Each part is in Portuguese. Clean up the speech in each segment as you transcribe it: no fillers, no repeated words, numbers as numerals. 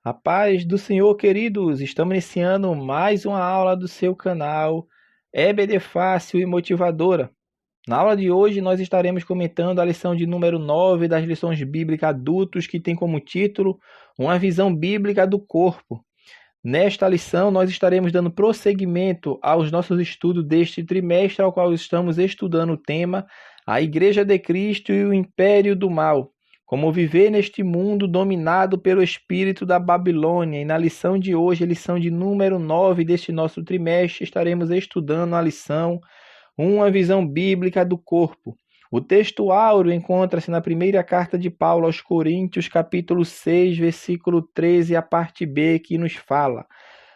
A paz do Senhor, queridos! Estamos iniciando mais uma aula do seu canal EBD Fácil e Motivadora. Na aula de hoje, nós estaremos comentando a lição de número 9 das lições bíblicas adultos, que tem como título Uma visão bíblica do corpo. Nesta lição, nós estaremos dando prosseguimento aos nossos estudos deste trimestre, ao qual estamos estudando o tema A Igreja de Cristo e o Império do Mal. Como viver neste mundo dominado pelo espírito da Babilônia. E na lição de hoje, lição de número 9 deste nosso trimestre, estaremos estudando a lição Uma visão bíblica do corpo. O texto áureo encontra-se na primeira carta de Paulo aos Coríntios, capítulo 6, versículo 13, a parte B, que nos fala: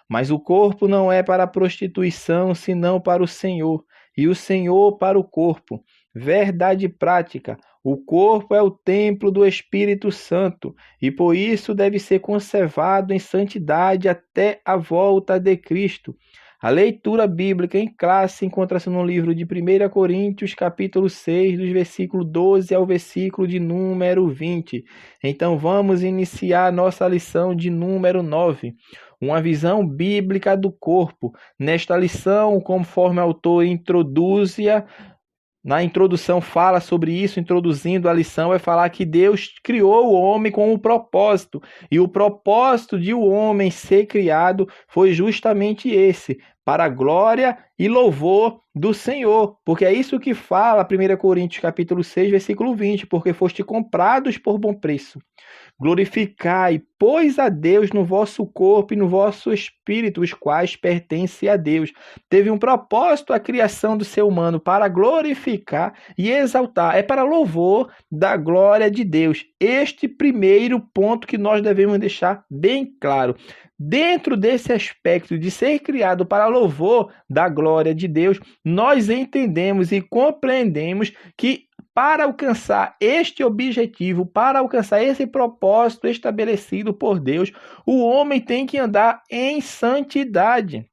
Mas o corpo não é para a prostituição, senão para o Senhor, e o Senhor para o corpo. Verdade prática. O corpo é o templo do Espírito Santo, e por isso deve ser conservado em santidade até a volta de Cristo. A leitura bíblica em classe encontra-se no livro de 1 Coríntios, capítulo 6, dos versículos 12 ao versículo de número 20. Então vamos iniciar nossa lição de número 9. Uma visão bíblica do corpo. Nesta lição, conforme o autor introduz-a, na introdução fala sobre isso, introduzindo a lição, vai falar que Deus criou o homem com um propósito. E o propósito de o homem ser criado foi justamente esse, para a glória e louvor do Senhor. Porque é isso que fala 1 Coríntios capítulo 6, versículo 20, porque foste comprados por bom preço. Glorificai, pois, a Deus no vosso corpo e no vosso espírito, os quais pertencem a Deus. Teve um propósito a criação do ser humano para glorificar e exaltar. É para louvor da glória de Deus. Este primeiro ponto que nós devemos deixar bem claro. Dentro desse aspecto de ser criado para louvor da glória de Deus, nós entendemos e compreendemos que para alcançar este objetivo, para alcançar esse propósito estabelecido por Deus, o homem tem que andar em santidade.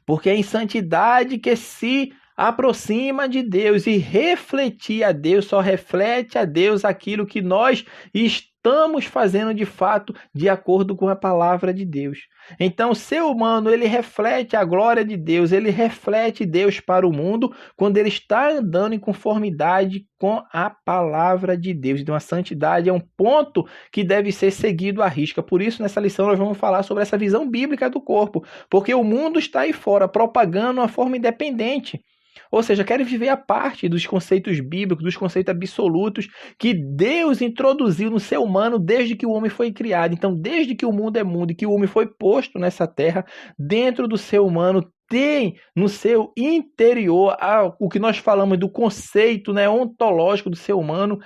Porque é em santidade que se aproxima de Deus, e refletir a Deus, só reflete a Deus aquilo que nós estamos fazendo de fato de acordo com a palavra de Deus. Então o ser humano, ele reflete a glória de Deus, ele reflete Deus para o mundo quando ele está andando em conformidade com a palavra de Deus. Então a santidade é um ponto que deve ser seguido à risca. Por isso nessa lição nós vamos falar sobre essa visão bíblica do corpo, porque o mundo está aí fora propagando uma forma independente. Ou seja, querem viver a parte dos conceitos bíblicos, dos conceitos absolutos que Deus introduziu no ser humano desde que o homem foi criado. Então, desde que o mundo é mundo e que o homem foi posto nessa terra, dentro do ser humano tem no seu interior o que nós falamos do conceito, né, ontológico do ser humano,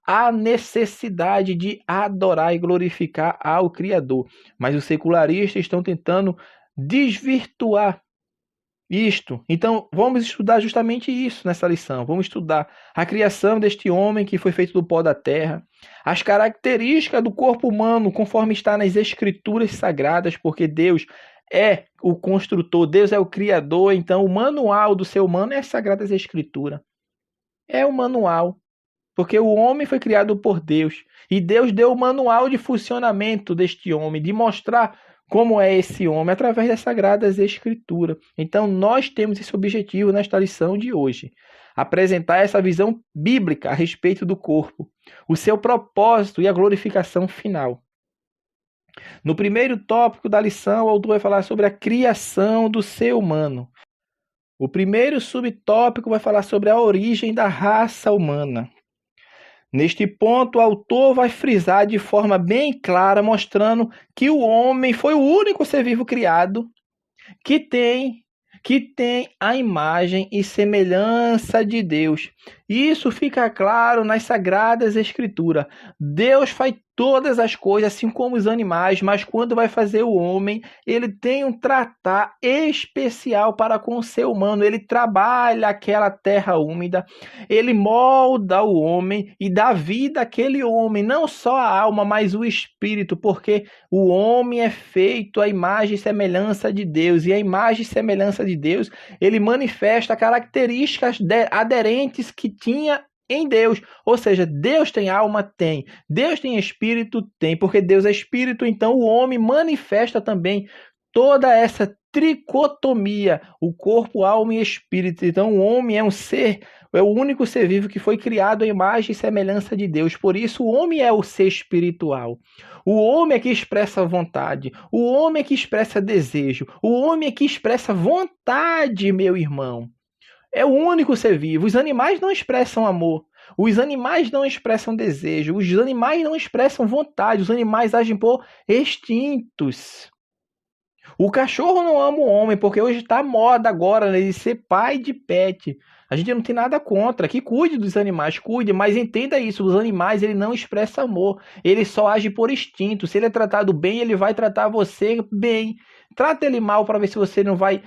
a necessidade de adorar e glorificar ao Criador. Mas os secularistas estão tentando desvirtuar isto. Então, vamos estudar justamente isso nessa lição. Vamos estudar a criação deste homem que foi feito do pó da terra, as características do corpo humano conforme está nas escrituras sagradas, porque Deus é o construtor, Deus é o criador, então o manual do ser humano é as sagradas escrituras. É o manual, porque o homem foi criado por Deus, e Deus deu o manual de funcionamento deste homem, de mostrar como é esse homem através das Sagradas Escrituras. Então, nós temos esse objetivo nesta lição de hoje. Apresentar essa visão bíblica a respeito do corpo, o seu propósito e a glorificação final. No primeiro tópico da lição, o autor vai falar sobre a criação do ser humano. O primeiro subtópico vai falar sobre a origem da raça humana. Neste ponto, o autor vai frisar de forma bem clara, mostrando que o homem foi o único ser vivo criado que tem a imagem e semelhança de Deus. Isso fica claro nas Sagradas Escrituras. Deus faz todas as coisas, assim como os animais, mas quando vai fazer o homem, ele tem um tratar especial para com o ser humano. Ele trabalha aquela terra úmida, ele molda o homem e dá vida àquele homem, não só a alma, mas o espírito, porque o homem é feito à imagem e semelhança de Deus, e a imagem e semelhança de Deus, ele manifesta características aderentes que tinha em Deus. Ou seja, Deus tem alma? Tem. Deus tem espírito? Tem. Porque Deus é espírito, então o homem manifesta também toda essa tricotomia, o corpo, alma e espírito. Então o homem é um ser, é o único ser vivo que foi criado à imagem e semelhança de Deus. Por isso o homem é o ser espiritual. O homem é que expressa vontade. O homem é que expressa desejo. O homem é que expressa vontade, meu irmão. É o único ser vivo. Os animais não expressam amor. Os animais não expressam desejo. Os animais não expressam vontade. Os animais agem por instintos. O cachorro não ama o homem, porque hoje está moda agora, né, de ser pai de pet. A gente não tem nada contra, que cuide dos animais, cuide, mas entenda isso, os animais ele não expressa amor, ele só age por instinto. Se ele é tratado bem, ele vai tratar você bem. Trata ele mal para ver se você não vai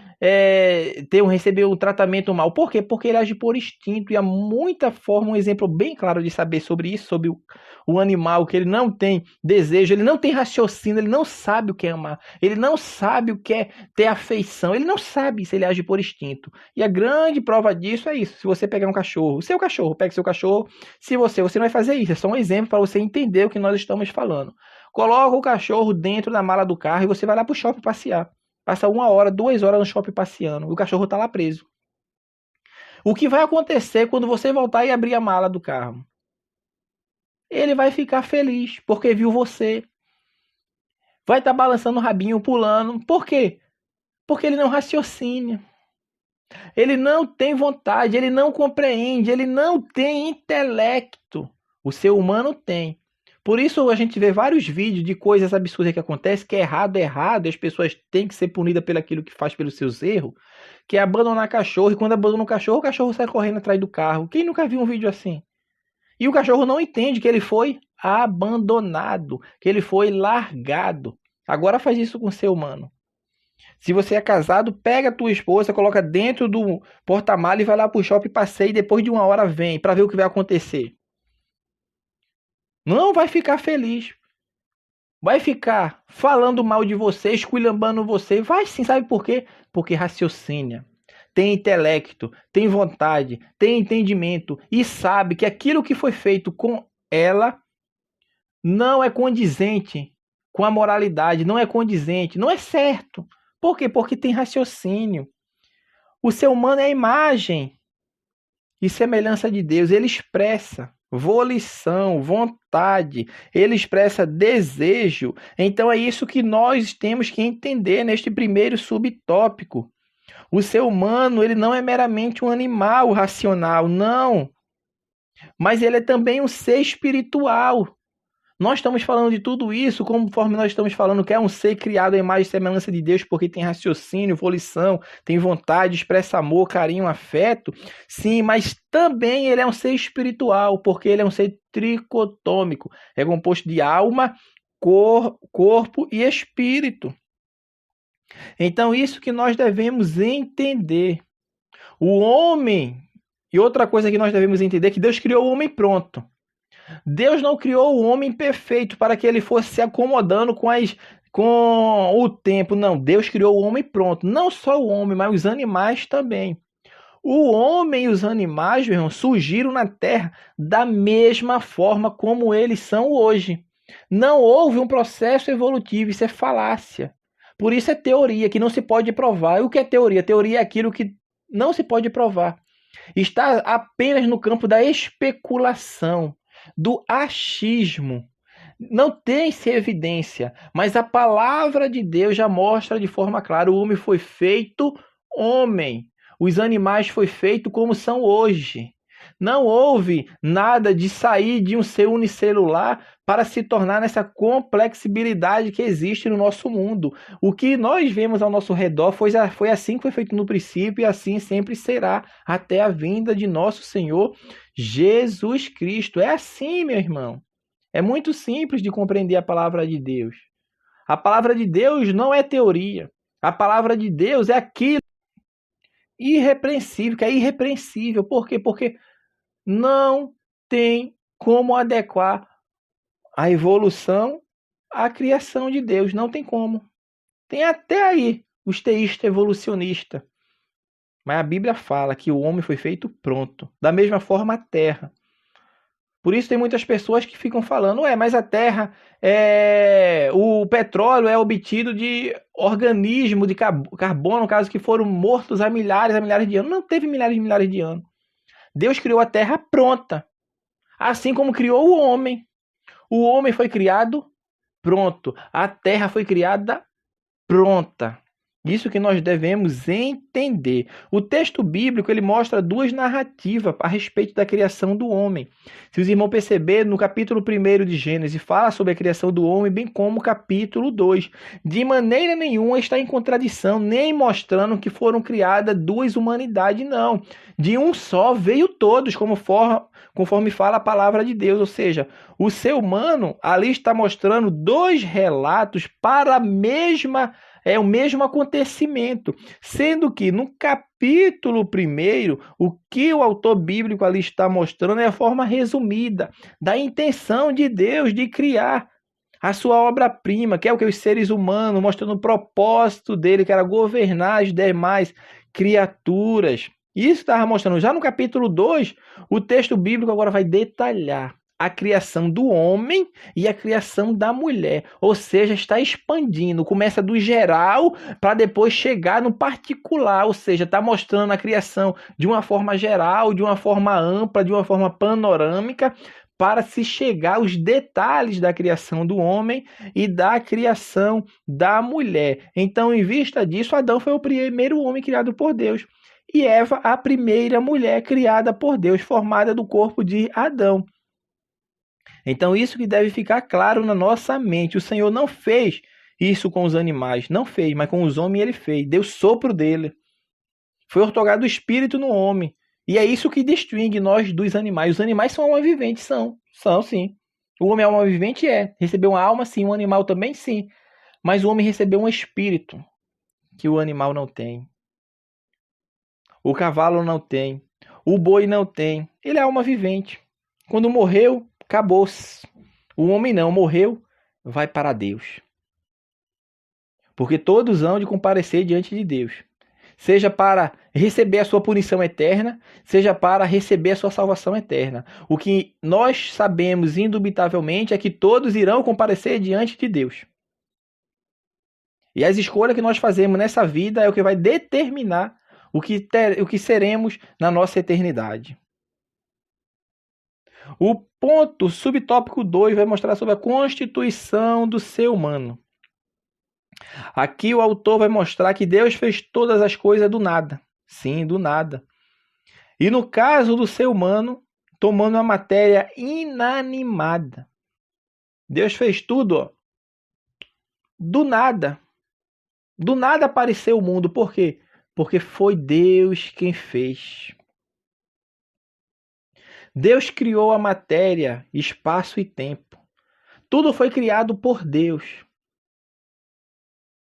receber um tratamento mal. Por quê? Porque ele age por instinto. E há muita forma, um exemplo bem claro de saber sobre isso, sobre o animal, que ele não tem desejo, ele não tem raciocínio, ele não sabe o que é amar, ele não sabe o que é ter afeição, ele não sabe se ele age por instinto. E a grande prova disso é isso. Se você pegar um cachorro, pegue seu cachorro, se você não vai fazer isso, é só um exemplo para você entender o que nós estamos falando. Coloca o cachorro dentro da mala do carro e você vai lá pro shopping passear. Passa 1 hora, 2 horas no shopping passeando. E o cachorro tá lá preso. O que vai acontecer quando você voltar e abrir a mala do carro? Ele vai ficar feliz porque viu você. Vai estar balançando o rabinho, pulando. Por quê? Porque ele não raciocina. Ele não tem vontade, ele não compreende, ele não tem intelecto. O ser humano tem. Por isso a gente vê vários vídeos de coisas absurdas que acontecem, que é errado, e as pessoas têm que ser punidas pelo aquilo que faz pelos seus erros, que é abandonar cachorro, e quando abandona o cachorro sai correndo atrás do carro. Quem nunca viu um vídeo assim? E o cachorro não entende que ele foi abandonado, que ele foi largado. Agora faz isso com o ser humano. Se você é casado, pega a tua esposa, coloca dentro do porta-mala e vai lá pro shopping, passeia e depois de 1 hora vem para ver o que vai acontecer. Não vai ficar feliz. Vai ficar falando mal de você, esculhambando você. Vai sim, sabe por quê? Porque raciocina, tem intelecto, tem vontade, tem entendimento e sabe que aquilo que foi feito com ela não é condizente com a moralidade, não é condizente, não é certo. Por quê? Porque tem raciocínio. O ser humano é a imagem e semelhança de Deus. Ele expressa volição, vontade, ele expressa desejo. Então é isso que nós temos que entender neste primeiro subtópico. O ser humano, ele não é meramente um animal racional, não. Mas ele é também um ser espiritual. Nós estamos falando de tudo isso, conforme nós estamos falando que é um ser criado à imagem e semelhança de Deus, porque tem raciocínio, volição, tem vontade, expressa amor, carinho, afeto. Sim, mas também ele é um ser espiritual, porque ele é um ser tricotômico. É composto de alma, corpo e espírito. Então, isso que nós devemos entender. O homem, e outra coisa que nós devemos entender, é que Deus criou o homem pronto. Deus não criou o homem perfeito para que ele fosse se acomodando com o tempo. Não, Deus criou o homem pronto. Não só o homem, mas os animais também. O homem e os animais, meu irmão, surgiram na Terra da mesma forma como eles são hoje. Não houve um processo evolutivo, isso é falácia. Por isso é teoria, que não se pode provar. E o que é teoria? Teoria é aquilo que não se pode provar. Está apenas no campo da especulação, do achismo. Não tem-se evidência, mas a palavra de Deus já mostra de forma clara: o homem foi feito homem. Os animais foi feito como são hoje. Não houve nada de sair de um ser unicelular para se tornar nessa complexibilidade que existe no nosso mundo. O que nós vemos ao nosso redor foi assim que foi feito no princípio e assim sempre será até a vinda de nosso Senhor Jesus Cristo. É assim, meu irmão. É muito simples de compreender a palavra de Deus. A palavra de Deus não é teoria. A palavra de Deus é aquilo irrepreensível, que é irrepreensível. Por quê? Porque não tem como adequar a evolução à criação de Deus. Não tem como. Tem até aí os teístas evolucionistas. Mas a Bíblia fala que o homem foi feito pronto. Da mesma forma a terra. Por isso tem muitas pessoas que ficam falando, mas a Terra, o petróleo é obtido de organismos de carbono, no caso que foram mortos há milhares de anos. Não teve milhares e milhares de anos. Deus criou a Terra pronta, assim como criou o homem. O homem foi criado pronto. A Terra foi criada pronta. Isso que nós devemos entender. O texto bíblico ele mostra duas narrativas a respeito da criação do homem. Se os irmãos perceberem, no capítulo 1 de Gênesis fala sobre a criação do homem, bem como o capítulo 2. De maneira nenhuma está em contradição, nem mostrando que foram criadas duas humanidades, não. De um só veio todos, conforme fala a palavra de Deus. Ou seja, o ser humano ali está mostrando dois relatos para a mesma o mesmo acontecimento, sendo que no capítulo 1, o que o autor bíblico ali está mostrando é a forma resumida da intenção de Deus de criar a sua obra-prima, que é o que os seres humanos, mostrando o propósito dele, que era governar as demais criaturas. Isso estava mostrando já no capítulo 2, o texto bíblico agora vai detalhar a criação do homem e a criação da mulher, ou seja, está expandindo, começa do geral para depois chegar no particular, ou seja, está mostrando a criação de uma forma geral, de uma forma ampla, de uma forma panorâmica, para se chegar aos detalhes da criação do homem e da criação da mulher. Então, em vista disso, Adão foi o primeiro homem criado por Deus e Eva a primeira mulher criada por Deus, formada do corpo de Adão. Então isso que deve ficar claro na nossa mente. O Senhor não fez isso com os animais, não fez, mas com os homens ele fez. Deu sopro dele. Foi outorgado o espírito no homem. E é isso que distingue nós dos animais. Os animais são alma vivente, são sim. O homem é alma vivente, recebeu uma alma sim, um animal também sim. Mas o homem recebeu um espírito que o animal não tem. O cavalo não tem. O boi não tem. Ele é alma vivente. Quando morreu, acabou-se. O homem não morreu, vai para Deus. Porque todos hão de comparecer diante de Deus. Seja para receber a sua punição eterna, seja para receber a sua salvação eterna. O que nós sabemos indubitavelmente é que todos irão comparecer diante de Deus. E as escolhas que nós fazemos nessa vida é o que vai determinar o que seremos na nossa eternidade. O ponto subtópico 2 vai mostrar sobre a constituição do ser humano. Aqui o autor vai mostrar que Deus fez todas as coisas do nada. Sim, do nada. E no caso do ser humano, tomando uma matéria inanimada. Deus fez tudo, do nada. Do nada apareceu o mundo. Por quê? Porque foi Deus quem fez. Deus criou a matéria, espaço e tempo. Tudo foi criado por Deus.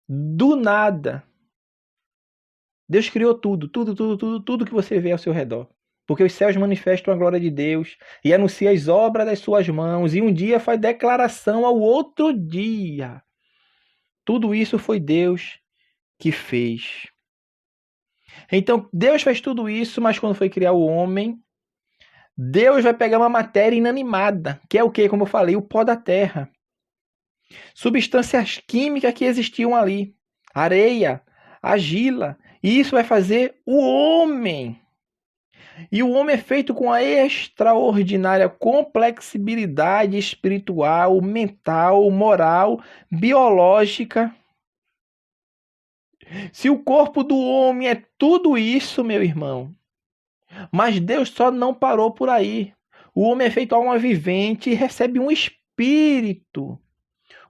Do nada. Deus criou tudo que você vê ao seu redor. Porque os céus manifestam a glória de Deus e anunciam as obras das suas mãos. E um dia faz declaração ao outro dia. Tudo isso foi Deus que fez. Então, Deus fez tudo isso, mas quando foi criar o homem, Deus vai pegar uma matéria inanimada, que é o quê? Como eu falei, o pó da terra. Substâncias químicas que existiam ali. Areia, argila. E isso vai fazer o homem. E o homem é feito com a extraordinária complexibilidade espiritual, mental, moral, biológica. Se o corpo do homem é tudo isso, meu irmão, mas Deus só não parou por aí. O homem é feito alma vivente e recebe um espírito.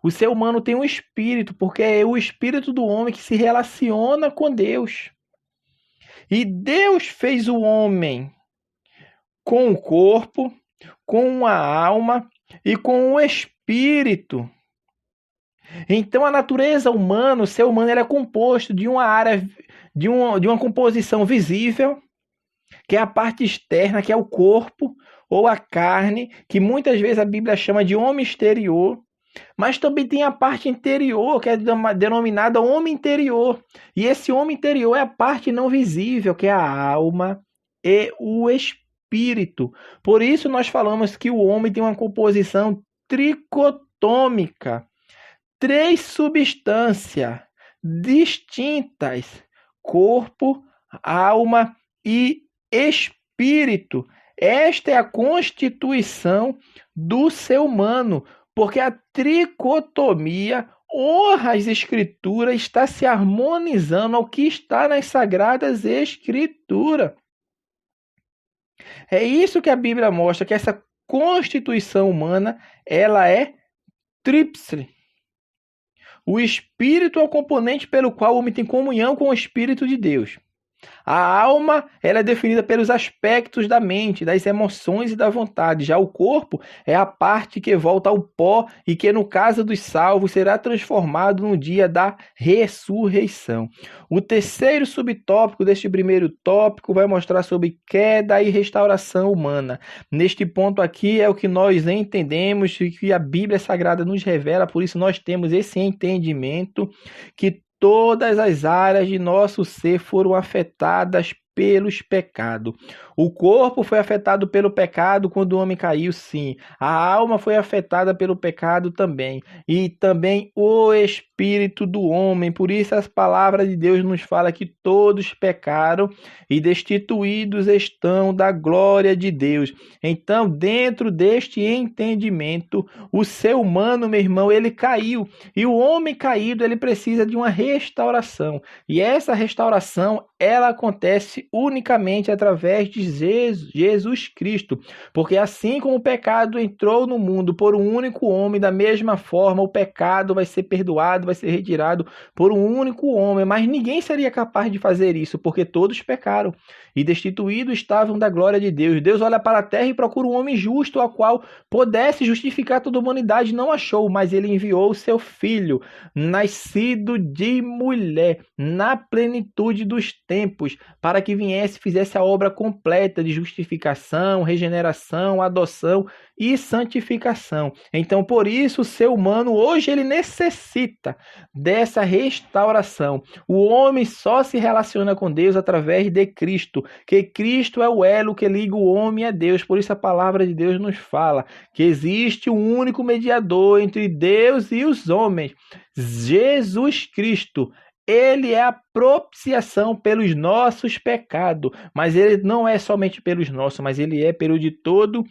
O ser humano tem um espírito, porque é o espírito do homem que se relaciona com Deus. E Deus fez o homem com o corpo, com a alma e com o espírito. Então a natureza humana, o ser humano, ele é composto de uma área, de uma composição visível, que é a parte externa, que é o corpo ou a carne, que muitas vezes a Bíblia chama de homem exterior, mas também tem a parte interior, que é denominada homem interior. E esse homem interior é a parte não visível, que é a alma e o espírito. espírito. Por isso nós falamos que o homem tem uma composição tricotômica. 3 substâncias distintas: corpo, alma e espírito. Esta é a constituição do ser humano, porque a tricotomia honra as escrituras, está se harmonizando ao que está nas sagradas escrituras. É isso que a Bíblia mostra, que essa constituição humana, ela é tríplice. O espírito é o componente pelo qual o homem tem comunhão com o Espírito de Deus. A alma, ela é definida pelos aspectos da mente, das emoções e da vontade. Já o corpo é a parte que volta ao pó e que, no caso dos salvos, será transformado no dia da ressurreição. O terceiro subtópico deste primeiro tópico vai mostrar sobre queda e restauração humana. Neste ponto aqui é o que nós entendemos e que a Bíblia Sagrada nos revela, por isso nós temos esse entendimento que todas as áreas de nosso ser foram afetadas pelos pecados. O corpo foi afetado pelo pecado quando o homem caiu, sim. A alma foi afetada pelo pecado também. E também o espírito do homem. Por isso as palavras de Deus nos falam que todos pecaram e destituídos estão da glória de Deus. Então, dentro deste entendimento, o ser humano, meu irmão, ele caiu. E o homem caído, ele precisa de uma restauração. E essa restauração, ela acontece unicamente através de Jesus Cristo, porque assim como o pecado entrou no mundo por um único homem, da mesma forma o pecado vai ser perdoado, vai ser retirado por um único homem, mas ninguém seria capaz de fazer isso, porque todos pecaram e destituídos estavam da glória de Deus. Deus olha para a terra e procura um homem justo, ao qual pudesse justificar toda a humanidade, não achou, mas ele enviou o seu filho, nascido de mulher, na plenitude dos tempos, para que viesse e fizesse a obra completa de justificação, regeneração, adoção e santificação. Então, por isso, o ser humano hoje ele necessita dessa restauração. O homem só se relaciona com Deus através de Cristo, que Cristo é o elo que liga o homem a Deus. Por isso a palavra de Deus nos fala que existe um único mediador entre Deus e os homens, Jesus Cristo. Ele é a propiciação pelos nossos pecados, mas ele não é somente pelos nossos, mas ele é pelo de todo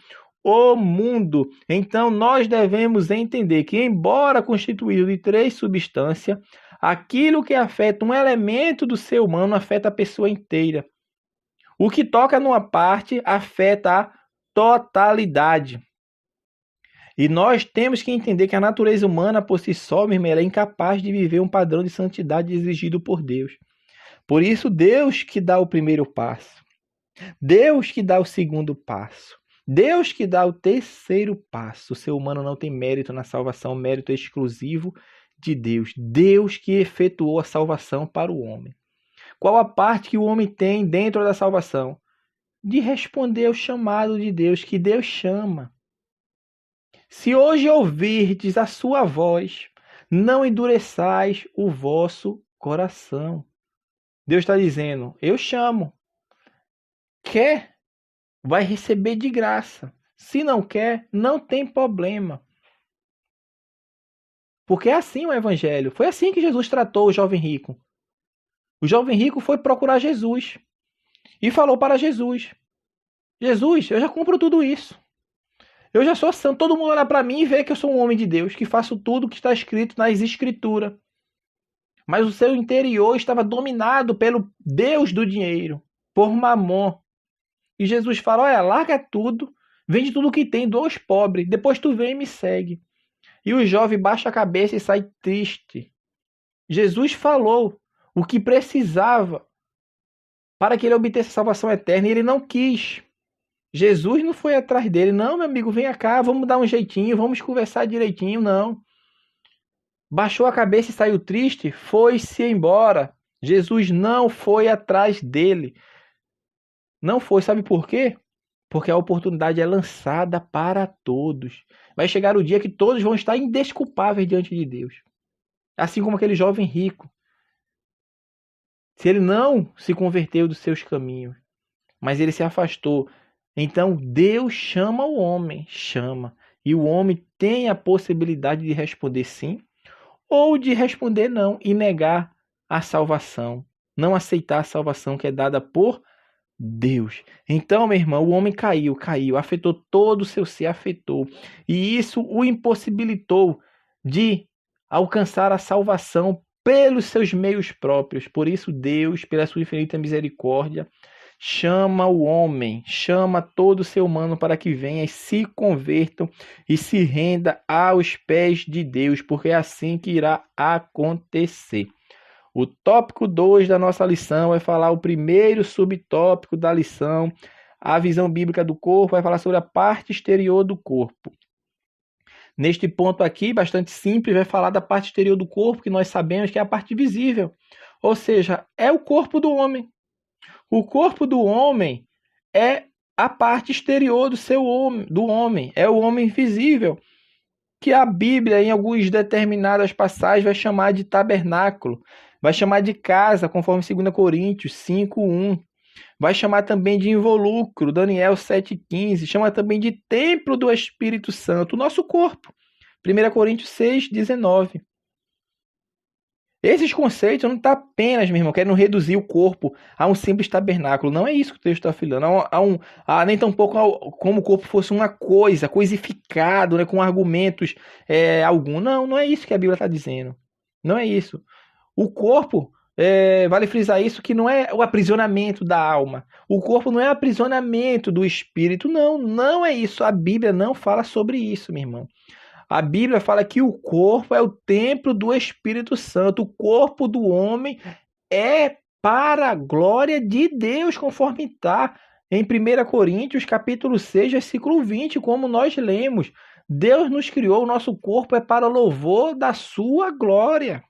o mundo. Então nós devemos entender que, embora constituído de 3 substâncias, aquilo que afeta um elemento do ser humano afeta a pessoa inteira. O que toca numa parte afeta a totalidade. E nós temos que entender que a natureza humana, por si só, meu irmão, ela é incapaz de viver um padrão de santidade exigido por Deus. Por isso, Deus que dá o primeiro passo. Deus que dá o segundo passo. Deus que dá o terceiro passo. O ser humano não tem mérito na salvação, mérito exclusivo de Deus. Deus que efetuou a salvação para o homem. Qual a parte que o homem tem dentro da salvação? De responder ao chamado de Deus, que Deus chama. Se hoje ouvirdes a sua voz, não endureçais o vosso coração. Deus está dizendo, eu chamo. Quer, vai receber de graça. Se não quer, não tem problema. Porque é assim o evangelho. Foi assim que Jesus tratou o jovem rico. O jovem rico foi procurar Jesus e falou para Jesus, Jesus, eu já compro tudo isso. Eu já sou santo, todo mundo olha para mim e vê que eu sou um homem de Deus, que faço tudo o que está escrito nas escrituras. Mas o seu interior estava dominado pelo Deus do dinheiro, por Mamon. E Jesus fala, olha, larga tudo, vende tudo que tem, doa aos pobres, depois tu vem e me segue. E o jovem baixa a cabeça e sai triste. Jesus falou o que precisava para que ele obtesse a salvação eterna e ele não quis. Jesus não foi atrás dele, não, meu amigo, vem cá, vamos dar um jeitinho, vamos conversar direitinho, não. Baixou a cabeça e saiu triste, foi-se embora. Jesus não foi atrás dele. Não foi, sabe por quê? Porque a oportunidade é lançada para todos. Vai chegar o dia que todos vão estar indesculpáveis diante de Deus. Assim como aquele jovem rico. Se ele não se converteu dos seus caminhos, mas ele se afastou Então Deus chama o homem, chama. E o homem tem a possibilidade de responder sim ou de responder não e negar a salvação, não aceitar a salvação que é dada por Deus. Então, meu irmão, o homem caiu, afetou todo o seu ser, afetou. E isso o impossibilitou de alcançar a salvação pelos seus meios próprios. Por isso, Deus, pela sua infinita misericórdia, chama o homem, chama todo o ser humano para que venha e se convertam e se renda aos pés de Deus, porque é assim que irá acontecer. O tópico 2 da nossa lição vai falar o primeiro subtópico da lição, a visão bíblica do corpo, vai falar sobre a parte exterior do corpo. Neste ponto aqui, bastante simples, vai falar da parte exterior do corpo, que nós sabemos que é a parte visível, ou seja, é o corpo do homem. O corpo do homem é a parte exterior do homem, é o homem visível, que a Bíblia, em algumas determinadas passagens, vai chamar de tabernáculo, vai chamar de casa, conforme 2 Coríntios 5:1. Vai chamar também de involucro, Daniel 7:15. Chama também de templo do Espírito Santo, o nosso corpo, 1 Coríntios 6:19. Esses conceitos não estão apenas, meu irmão, querendo reduzir o corpo a um simples tabernáculo. Não é isso que o texto está falando. Nem tampouco como o corpo fosse uma coisa, coisificado, né, com argumentos algum. Não é isso que a Bíblia está dizendo. Não é isso. O corpo, vale frisar isso, que não é o aprisionamento da alma. O corpo não é o aprisionamento do espírito. Não é isso. A Bíblia não fala sobre isso, meu irmão. A Bíblia fala que o corpo é o templo do Espírito Santo. O corpo do homem é para a glória de Deus, conforme está em 1 Coríntios, capítulo 6, versículo 20, como nós lemos. Deus nos criou, o nosso corpo é para o louvor da sua glória.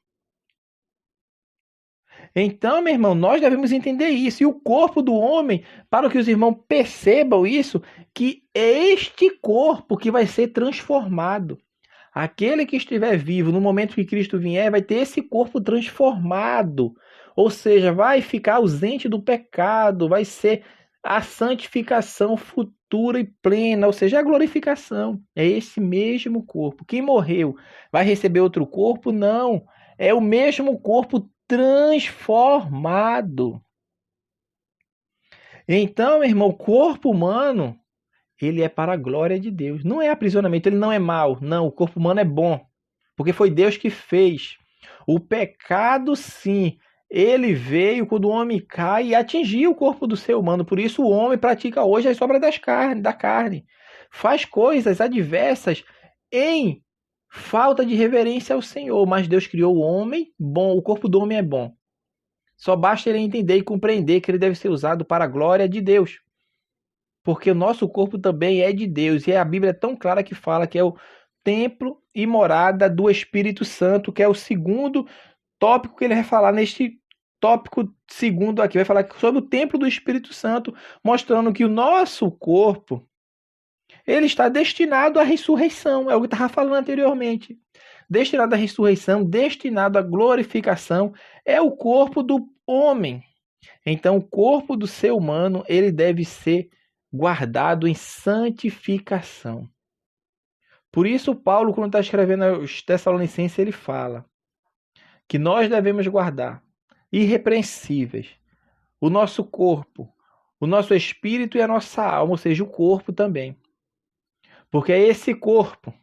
Então, meu irmão, nós devemos entender isso. E o corpo do homem, para que os irmãos percebam isso, que é este corpo que vai ser transformado. Aquele que estiver vivo no momento que Cristo vier, vai ter esse corpo transformado. Ou seja, vai ficar ausente do pecado, vai ser a santificação futura e plena, ou seja, a glorificação. É esse mesmo corpo. Quem morreu vai receber outro corpo? Não. É o mesmo corpo transformado. Então, meu irmão, o corpo humano, ele é para a glória de Deus. Não é aprisionamento, ele não é mau. Não, o corpo humano é bom, porque foi Deus que fez. O pecado, sim, ele veio quando o homem cai e atingiu o corpo do ser humano. Por isso o homem pratica hoje as obras da carne. Faz coisas adversas em falta de reverência ao Senhor. Mas Deus criou o homem bom, o corpo do homem é bom. Só basta ele entender e compreender que ele deve ser usado para a glória de Deus. Porque o nosso corpo também é de Deus. E a Bíblia é tão clara que fala que é o templo e morada do Espírito Santo, que é o segundo tópico que ele vai falar neste tópico segundo aqui. Vai falar sobre o templo do Espírito Santo, mostrando que o nosso corpo, ele está destinado à ressurreição. É o que eu estava falando anteriormente. Destinado à ressurreição, destinado à glorificação, é o corpo do homem. Então, o corpo do ser humano, ele deve ser guardado em santificação. Por isso, Paulo, quando está escrevendo aos Tessalonicenses, ele fala que nós devemos guardar irrepreensíveis o nosso corpo, o nosso espírito e a nossa alma, ou seja, o corpo também. Porque é esse corpo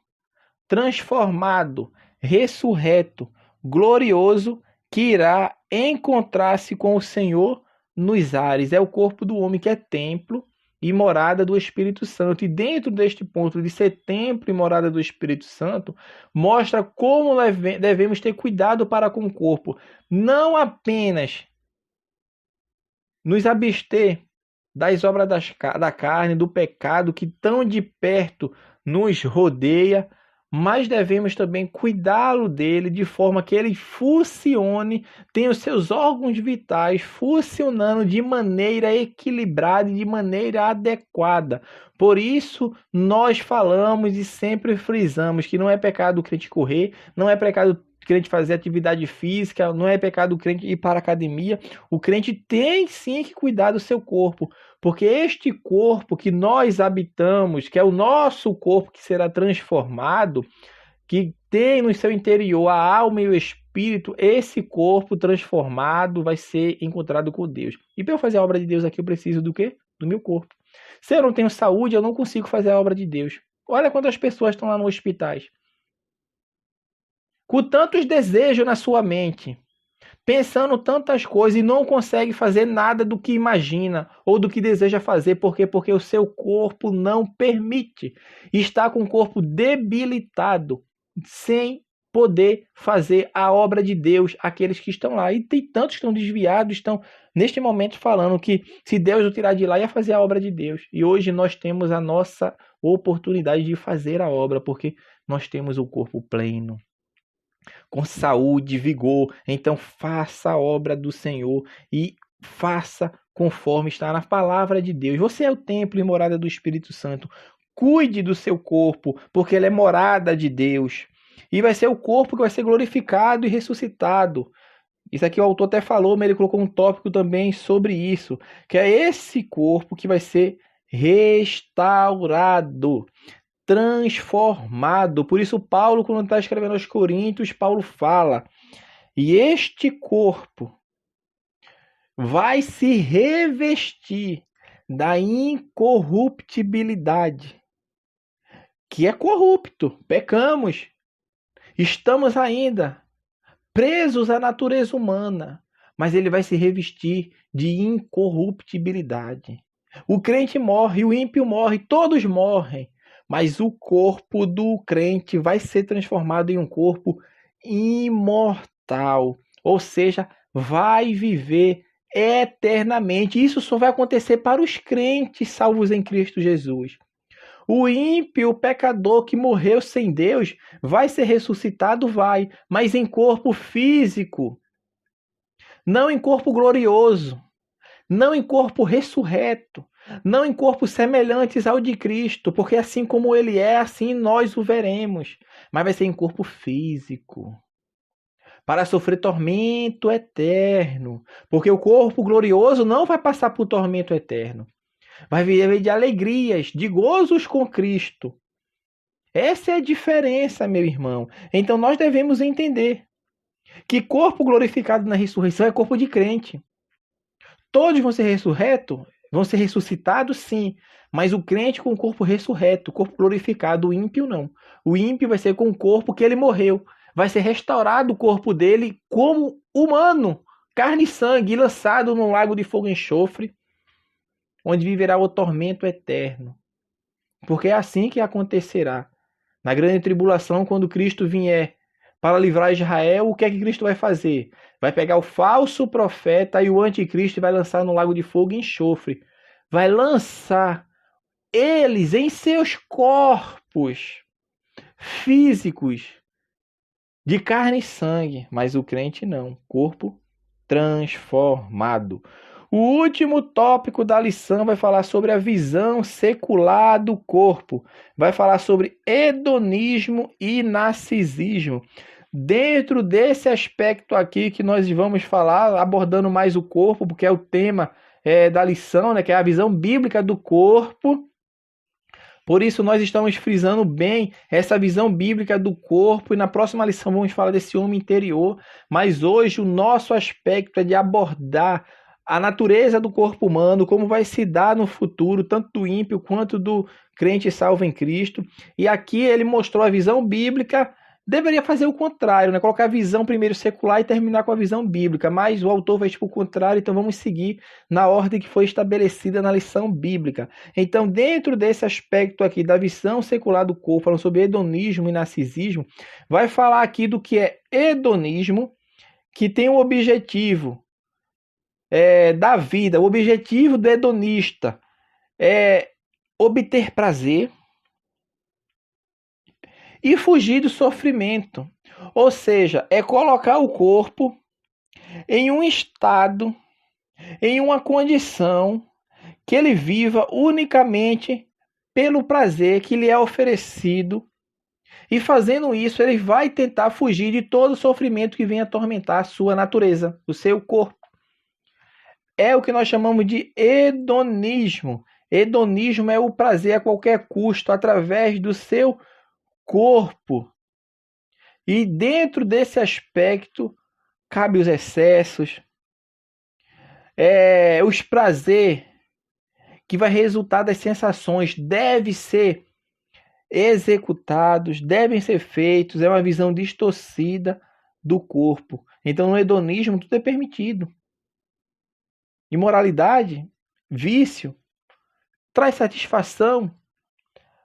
transformado, ressurreto, glorioso, que irá encontrar-se com o Senhor nos ares. É o corpo do homem que é templo e morada do Espírito Santo. E dentro deste ponto de ser templo e morada do Espírito Santo, mostra como devemos ter cuidado para com o corpo. Não apenas nos abster das obras da carne, do pecado que tão de perto nos rodeia, mas devemos também cuidá-lo dele de forma que ele funcione, tenha os seus órgãos vitais funcionando de maneira equilibrada e de maneira adequada. Por isso, nós falamos e sempre frisamos que não é pecado o crente correr, não é pecado crente fazer atividade física, não é pecado o crente ir para a academia. O crente tem sim que cuidar do seu corpo, porque este corpo que nós habitamos, que é o nosso corpo que será transformado, que tem no seu interior a alma e o espírito, esse corpo transformado vai ser encontrado com Deus. E para eu fazer a obra de Deus aqui, eu preciso do quê? Do meu corpo. Se eu não tenho saúde, eu não consigo fazer a obra de Deus. Olha quantas pessoas estão lá nos hospitais, com tantos desejos na sua mente, pensando tantas coisas e não consegue fazer nada do que imagina ou do que deseja fazer. Por quê? Porque o seu corpo não permite. Está com o corpo debilitado, sem poder fazer a obra de Deus, aqueles que estão lá. E tem tantos que estão desviados, estão neste momento falando que se Deus o tirar de lá, ia fazer a obra de Deus. E hoje nós temos a nossa oportunidade de fazer a obra, porque nós temos o corpo pleno, com saúde, vigor. Então faça a obra do Senhor e faça conforme está na palavra de Deus. Você é o templo e morada do Espírito Santo. Cuide do seu corpo, porque ele é morada de Deus. E vai ser o corpo que vai ser glorificado e ressuscitado. Isso aqui o autor até falou, mas ele colocou um tópico também sobre isso, que é esse corpo que vai ser restaurado, transformado. Por isso Paulo, quando está escrevendo aos Coríntios, Paulo fala, e este corpo vai se revestir da incorruptibilidade, que é corrupto, pecamos, estamos ainda presos à natureza humana, mas ele vai se revestir de incorruptibilidade. O crente morre, o ímpio morre, todos morrem, mas o corpo do crente vai ser transformado em um corpo imortal, ou seja, vai viver eternamente. Isso só vai acontecer para os crentes salvos em Cristo Jesus. O ímpio, o pecador que morreu sem Deus, vai ser ressuscitado? Vai, mas em corpo físico, não em corpo glorioso, não em corpo ressurreto, não em corpos semelhantes ao de Cristo, porque assim como ele é, assim nós o veremos, mas vai ser em corpo físico, para sofrer tormento eterno, porque o corpo glorioso não vai passar por tormento eterno, vai viver de alegrias, de gozos com Cristo. Essa é a diferença, meu irmão. Então nós devemos entender que corpo glorificado na ressurreição é corpo de crente. Todos vão ser ressurretos? Vão ser ressuscitados, sim. Mas o crente com o corpo ressurreto, corpo glorificado, o ímpio não. O ímpio vai ser com o corpo que ele morreu. Vai ser restaurado o corpo dele como humano, carne e sangue, lançado num lago de fogo e enxofre, onde viverá o tormento eterno. Porque é assim que acontecerá. Na grande tribulação, quando Cristo vier para livrar Israel, o que é que Cristo vai fazer? Vai pegar o falso profeta e o anticristo e vai lançar no lago de fogo e enxofre. Vai lançar eles em seus corpos físicos de carne e sangue, mas o crente não, corpo transformado. O último tópico da lição vai falar sobre a visão secular do corpo. Vai falar sobre hedonismo e narcisismo. Dentro desse aspecto aqui que nós vamos falar, abordando mais o corpo, porque é o tema da lição, né, que é a visão bíblica do corpo. Por isso nós estamos frisando bem essa visão bíblica do corpo e na próxima lição vamos falar desse homem interior. Mas hoje o nosso aspecto é de abordar a natureza do corpo humano, como vai se dar no futuro, tanto do ímpio quanto do crente salvo em Cristo. E aqui ele mostrou a visão bíblica, deveria fazer o contrário, né? Colocar a visão primeiro secular e terminar com a visão bíblica, mas o autor vai tipo o contrário, então vamos seguir na ordem que foi estabelecida na lição bíblica. Então, dentro desse aspecto aqui da visão secular do corpo, falando sobre hedonismo e narcisismo, vai falar aqui do que é hedonismo, que tem um objetivo da vida. O objetivo do hedonista é obter prazer e fugir do sofrimento. Ou seja, é colocar o corpo em um estado, em uma condição que ele viva unicamente pelo prazer que lhe é oferecido E fazendo isso, ele vai tentar fugir de todo o sofrimento que vem atormentar a sua natureza, o seu corpo. É o que nós chamamos de hedonismo. Hedonismo é o prazer a qualquer custo, através do seu corpo. E dentro desse aspecto, cabe os excessos, os prazeres que vai resultar das sensações, devem ser executados, devem ser feitos, é uma visão distorcida do corpo. Então, no hedonismo, tudo é permitido. Imoralidade, vício, traz satisfação,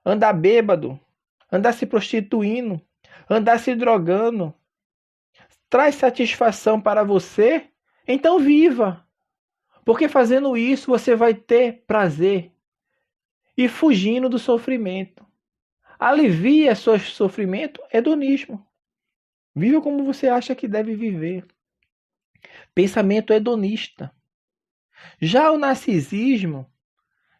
andar bêbado, andar se prostituindo, andar se drogando, traz satisfação para você, então viva. Porque fazendo isso você vai ter prazer e fugindo do sofrimento. Alivia seu sofrimento, hedonismo. Viva como você acha que deve viver. Pensamento hedonista. Já o narcisismo,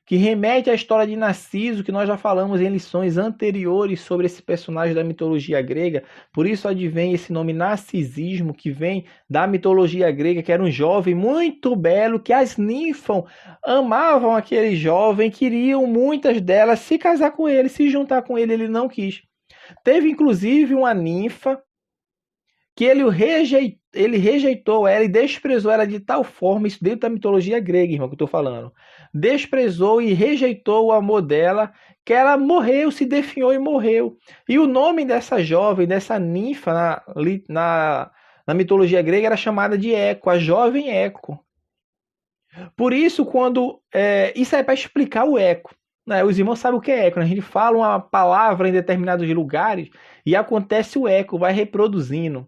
que remete à história de Narciso, que nós já falamos em lições anteriores sobre esse personagem da mitologia grega, por isso advém esse nome narcisismo, que vem da mitologia grega, que era um jovem muito belo, que as ninfas amavam aquele jovem, queriam muitas delas se casar com ele, se juntar com ele, ele não quis. Teve inclusive uma ninfa que ele rejeitou ela e desprezou ela de tal forma, isso dentro da mitologia grega, irmão, que eu estou falando. Desprezou e rejeitou o amor dela, que ela morreu, se definhou e morreu. E o nome dessa jovem, dessa ninfa na mitologia grega era chamada de Eco, a jovem Eco. Por isso, isso é para explicar o eco. Né? Os irmãos sabem o que é eco. Né? A gente fala uma palavra em determinados lugares e acontece o eco, vai reproduzindo.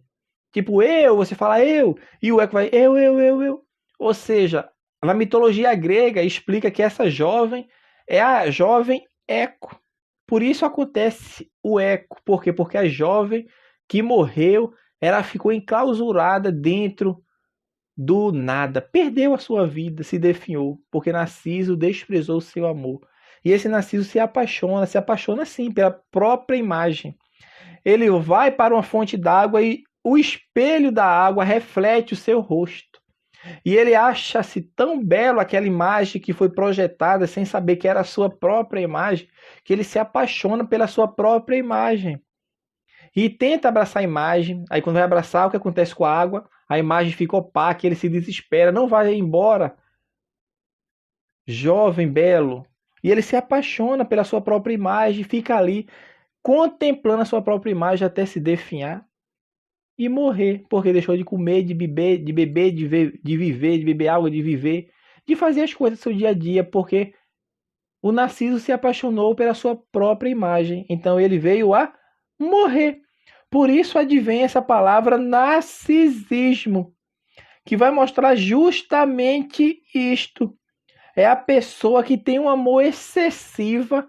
Tipo, você fala eu, e o eco vai eu. Ou seja, na mitologia grega explica que essa jovem é a jovem Eco. Por isso acontece o eco. Por quê? Porque a jovem que morreu, ela ficou enclausurada dentro do nada. Perdeu a sua vida, se definhou, porque Narciso desprezou o seu amor. E esse Narciso se apaixona sim, pela própria imagem. Ele vai para uma fonte d'água e o espelho da água reflete o seu rosto. E ele acha-se tão belo aquela imagem que foi projetada sem saber que era a sua própria imagem, que ele se apaixona pela sua própria imagem. E tenta abraçar a imagem, aí quando vai abraçar, o que acontece com a água? A imagem fica opaca, ele se desespera, não vai embora. Jovem, belo. E ele se apaixona pela sua própria imagem, fica ali contemplando a sua própria imagem até se definhar e morrer, porque deixou de comer, de beber, de viver, de beber água, de viver, de fazer as coisas do seu dia a dia, porque o Narciso se apaixonou pela sua própria imagem. Então ele veio a morrer. Por isso advém essa palavra narcisismo, que vai mostrar justamente isto. É a pessoa que tem um amor excessivo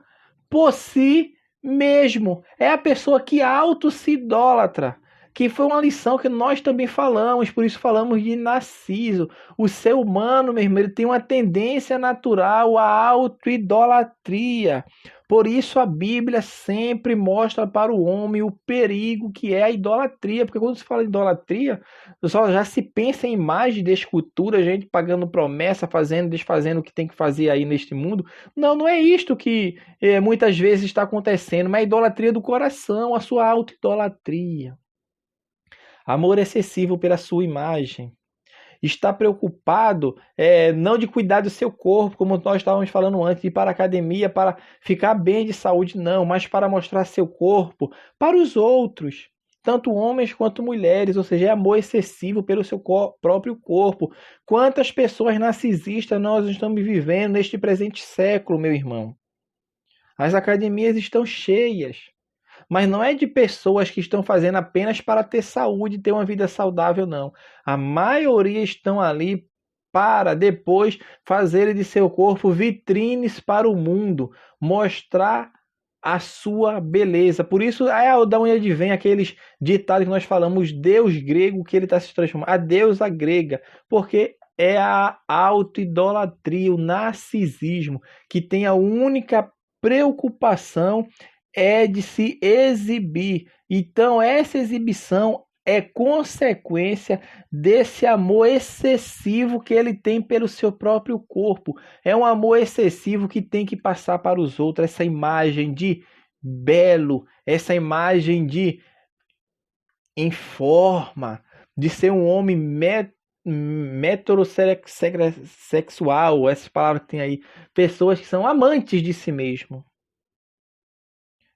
por si mesmo. É a pessoa que auto-se idólatra. Que foi uma lição que nós também falamos, por isso falamos de Narciso. O ser humano, meu irmão, ele tem uma tendência natural à auto-idolatria. Por isso a Bíblia sempre mostra para o homem o perigo que é a idolatria. Porque quando se fala de idolatria, só já se pensa em imagem de escultura, gente pagando promessa, fazendo, desfazendo o que tem que fazer aí neste mundo. Não, não é isto que muitas vezes está acontecendo, mas a idolatria do coração, a sua auto-idolatria. Amor excessivo pela sua imagem. Está preocupado não de cuidar do seu corpo, como nós estávamos falando antes, de ir para a academia para ficar bem de saúde, não, mas para mostrar seu corpo para os outros, tanto homens quanto mulheres, ou seja, é amor excessivo pelo seu próprio corpo. Quantas pessoas narcisistas nós estamos vivendo neste presente século, meu irmão? As academias estão cheias. Mas não é de pessoas que estão fazendo apenas para ter saúde e ter uma vida saudável, não. A maioria estão ali para depois fazer de seu corpo vitrines para o mundo, mostrar a sua beleza. Por isso é da onde vem aqueles ditados que nós falamos, Deus grego, que ele está se transformando, a deusa grega, porque é a auto-idolatria, o narcisismo, que tem a única preocupação é de se exibir. Então, essa exibição é consequência desse amor excessivo que ele tem pelo seu próprio corpo. É um amor excessivo que tem que passar para os outros, essa imagem de belo, essa imagem de em forma, de ser um homem metrosexual, essas palavras que tem aí, pessoas que são amantes de si mesmo.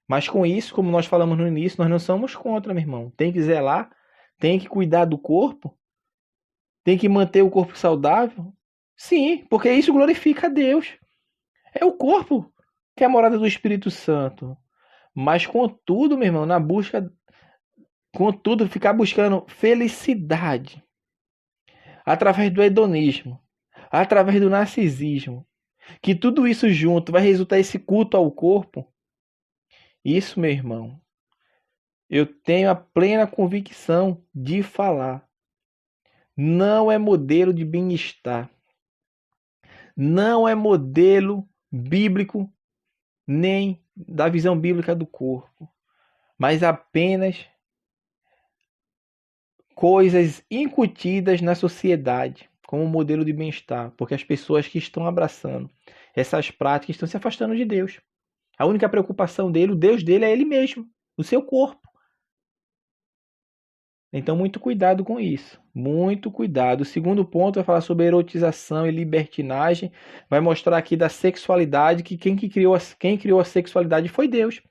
Mas com isso, como nós falamos no início, nós não somos contra, meu irmão. Tem que zelar, tem que cuidar do corpo, tem que manter o corpo saudável. Sim, porque isso glorifica a Deus. É o corpo que é a morada do Espírito Santo. Mas contudo, meu irmão, contudo, ficar buscando felicidade através do hedonismo, através do narcisismo, que tudo isso junto vai resultar esse culto ao corpo. Isso, meu irmão, eu tenho a plena convicção de falar. Não é modelo de bem-estar. Não é modelo bíblico, nem da visão bíblica do corpo, mas apenas coisas incutidas na sociedade como modelo de bem-estar, porque as pessoas que estão abraçando essas práticas estão se afastando de Deus. A única preocupação dele, o Deus dele é ele mesmo, o seu corpo. Então, muito cuidado com isso. Muito cuidado. O segundo ponto vai falar sobre erotização e libertinagem. Vai mostrar aqui da sexualidade, que quem criou a sexualidade foi Deus.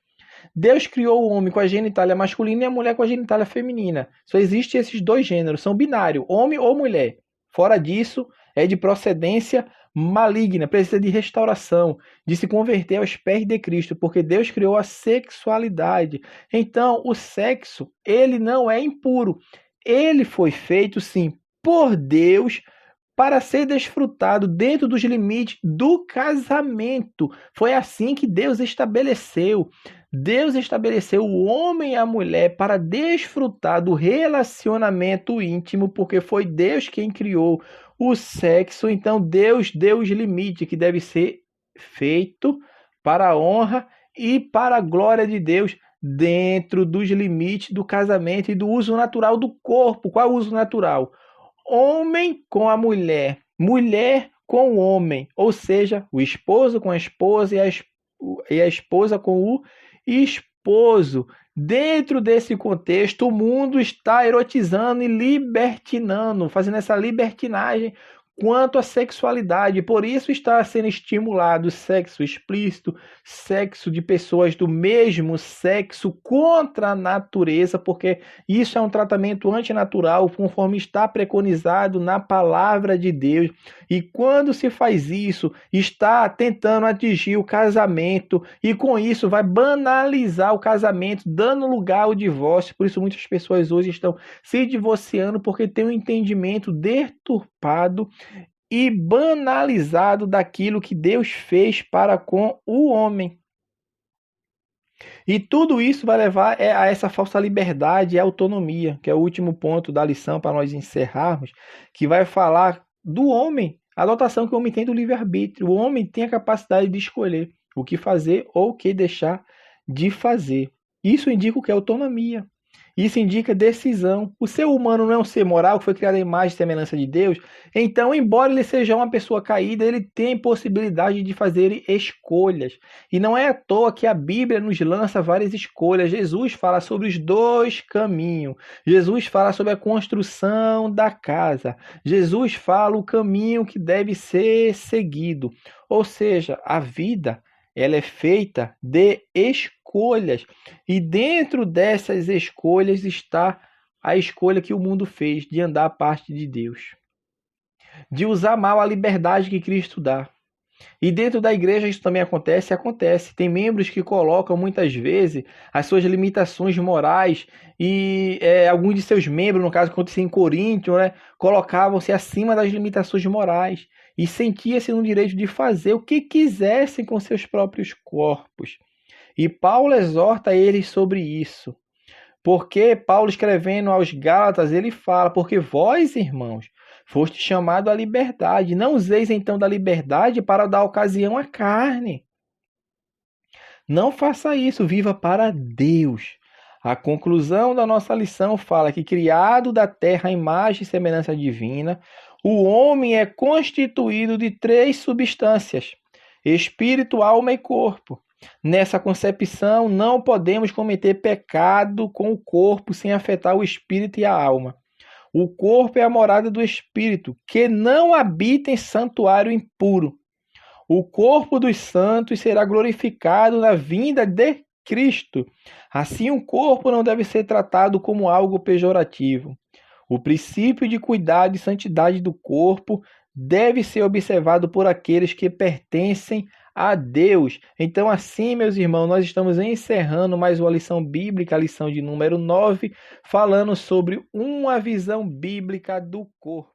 Deus criou o homem com a genitália masculina e a mulher com a genitália feminina. Só existem esses dois gêneros, são binários, homem ou mulher. Fora disso, é de procedência maligna, precisa de restauração, de se converter aos pés de Cristo, porque Deus criou a sexualidade. Então, o sexo, ele não é impuro. Ele foi feito, sim, por Deus para ser desfrutado dentro dos limites do casamento. Foi assim que Deus estabeleceu. Deus estabeleceu o homem e a mulher para desfrutar do relacionamento íntimo, porque foi Deus quem criou o sexo. Então Deus deu os limites que deve ser feito para a honra e para a glória de Deus, dentro dos limites do casamento e do uso natural do corpo. Qual é o uso natural? Homem com a mulher, mulher com o homem, ou seja, o esposo com a esposa e a esposa com o esposo. Dentro desse contexto, o mundo está erotizando e libertinando, fazendo essa libertinagem quanto à sexualidade. Por isso está sendo estimulado sexo explícito, sexo de pessoas do mesmo sexo contra a natureza, porque isso é um tratamento antinatural, conforme está preconizado na palavra de Deus. E quando se faz isso, está tentando atingir o casamento, e com isso vai banalizar o casamento, dando lugar ao divórcio. Por isso muitas pessoas hoje estão se divorciando, porque têm um entendimento deturpado e banalizado daquilo que Deus fez para com o homem. E tudo isso vai levar a essa falsa liberdade e autonomia, que é o último ponto da lição para nós encerrarmos, que vai falar do homem, a dotação que o homem tem do livre-arbítrio. O homem tem a capacidade de escolher o que fazer ou o que deixar de fazer. Isso indica o que é autonomia. Isso indica decisão. O ser humano não é um ser moral que foi criado à imagem e semelhança de Deus. Então, embora ele seja uma pessoa caída, ele tem possibilidade de fazer escolhas. E não é à toa que a Bíblia nos lança várias escolhas. Jesus fala sobre os dois caminhos. Jesus fala sobre a construção da casa. Jesus fala o caminho que deve ser seguido. Ou seja, a vida, ela é feita de escolhas. E dentro dessas escolhas está a escolha que o mundo fez de andar à parte de Deus, de usar mal a liberdade que Cristo dá. E dentro da igreja isso também acontece. Tem membros que colocam muitas vezes as suas limitações morais e alguns de seus membros, no caso acontecia em Coríntio, colocavam-se acima das limitações morais e sentia-se no direito de fazer o que quisessem com seus próprios corpos. E Paulo exorta eles sobre isso. Porque Paulo, escrevendo aos Gálatas, ele fala: porque vós, irmãos, foste chamados à liberdade. Não useis então da liberdade para dar ocasião à carne. Não faça isso, viva para Deus. A conclusão da nossa lição fala que, criado da terra à imagem e semelhança divina, o homem é constituído de três substâncias: espírito, alma e corpo. Nessa concepção, não podemos cometer pecado com o corpo sem afetar o espírito e a alma. O corpo é a morada do espírito, que não habita em santuário impuro. O corpo dos santos será glorificado na vinda de Cristo. Assim, o corpo não deve ser tratado como algo pejorativo. O princípio de cuidado e santidade do corpo deve ser observado por aqueles que pertencem a Deus. Então, assim, meus irmãos, nós estamos encerrando mais uma lição bíblica, a lição de número 9, falando sobre uma visão bíblica do corpo.